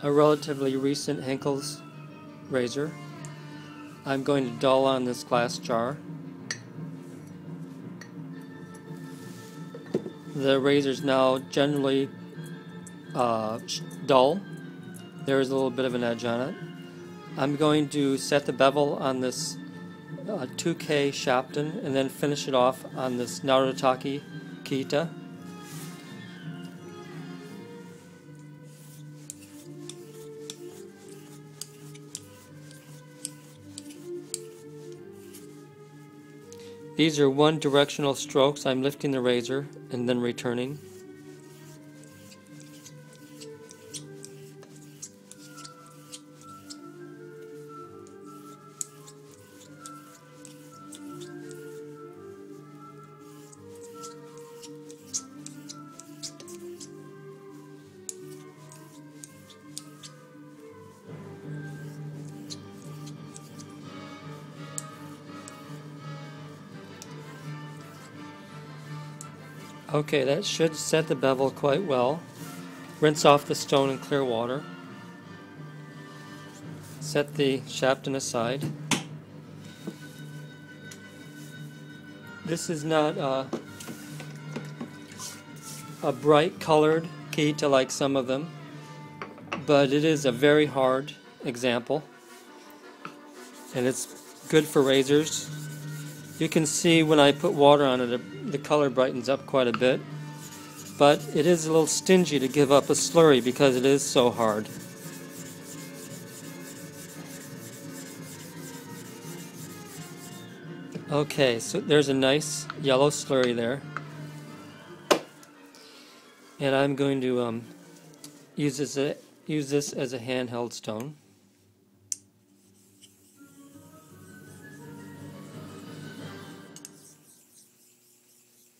a relatively recent Henkel's razor. I'm going to dull on this glass jar. The razor is now generally dull. There is a little bit of an edge on it. I'm going to set the bevel on this 2K Shapton and then finish it off on this Narutaki Kiita. These are one directional strokes. I'm lifting the razor and then returning. Okay, that should set the bevel quite well. Rinse off the stone in clear water. Set the Shapton aside. This is not a bright colored Kiita like some of them, but it is a very hard example, and it's good for razors. You can see when I put water on it, the color brightens up quite a bit, but it is a little stingy to give up a slurry because it is so hard. Okay, so there's a nice yellow slurry there, and I'm going to use this as a handheld stone.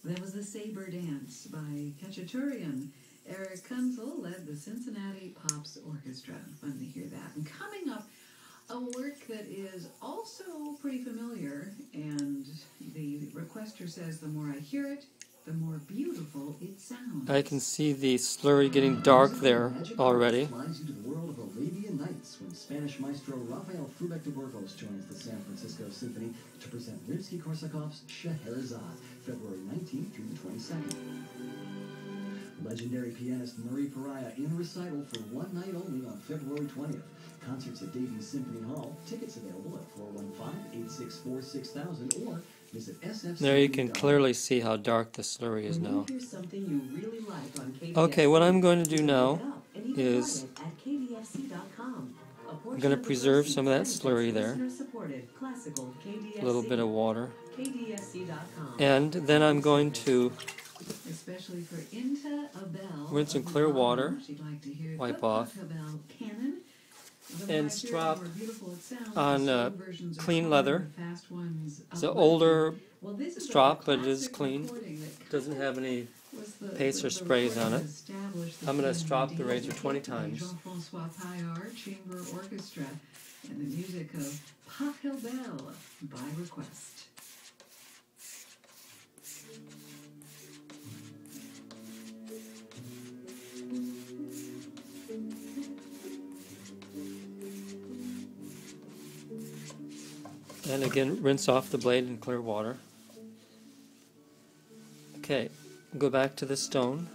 There was the Saber Dance by Khachaturian. Eric Kunzel led the Cincinnati Pops Orchestra. Fun to hear that. And coming up, a work that is also pretty familiar, and the requester says the more I hear it, the more beautiful it sounds. I can see the slurry getting dark there already. Flies you to the world of Arabian Nights when Spanish maestro Rafael Frubeck de Burgos joins the San Francisco Symphony to present Rimsky-Korsakov's Scheherazade, February 19th through the 22nd. Legendary pianist Marie Pariah in recital for one night only on February 20th. Concerts at Davies Symphony Hall. Tickets available at 415-864-6000 or visit SF. There you can clearly see how dark the slurry is now. Okay, what I'm going to do now is I'm going to preserve some of that slurry there. A little bit of water. And then I'm going to rinse in clear water, wipe off, and strop on clean leather. It's an older strop, but it is clean. It doesn't have any paste or sprays on it. I'm going to strop the razor 20 times. Chamber Orchestra and the music of Pachel Bell by request. And again, rinse off the blade in clear water. Okay, go back to the stone.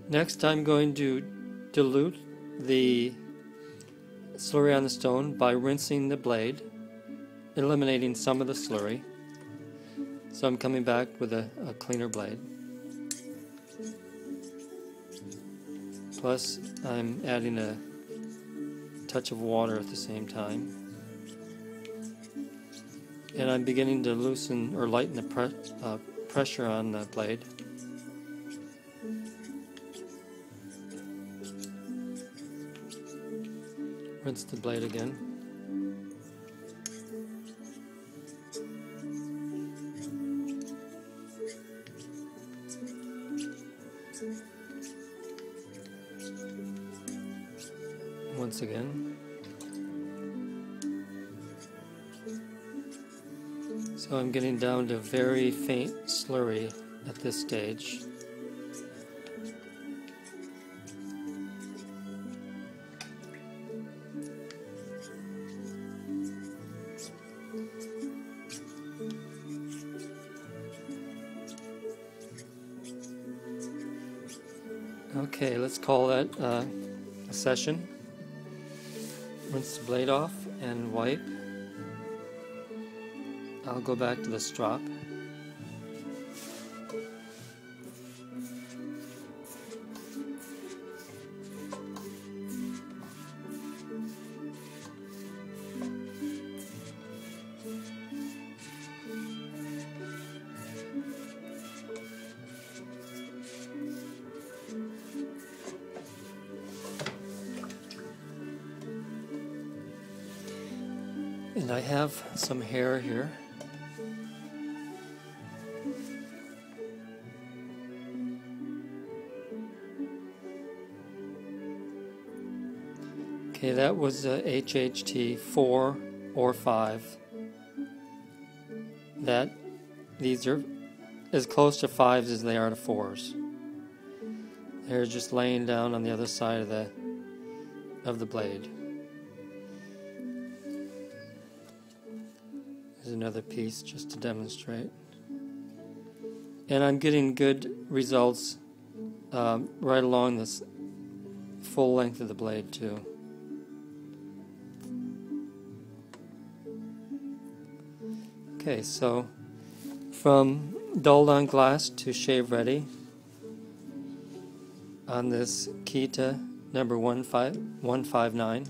Next, I'm going to dilute the slurry on the stone by rinsing the blade, eliminating some of the slurry. So I'm coming back with a cleaner blade. Plus, I'm adding a touch of water at the same time. And I'm beginning to loosen or lighten the pressure on the blade. Rinse the blade again. Once again. So I'm getting down to very faint slurry at this stage. Okay, let's call that a session. Rinse the blade off and wipe. I'll go back to the strop. And I have some hair here. Okay, that was a HHT 4 or 5. These are as close to 5s as they are to 4s. They're just laying down on the other side of the blade. There's another piece just to demonstrate. And I'm getting good results right along this full length of the blade too. Okay, so from dulled on glass to shave ready on this Kiita number 159.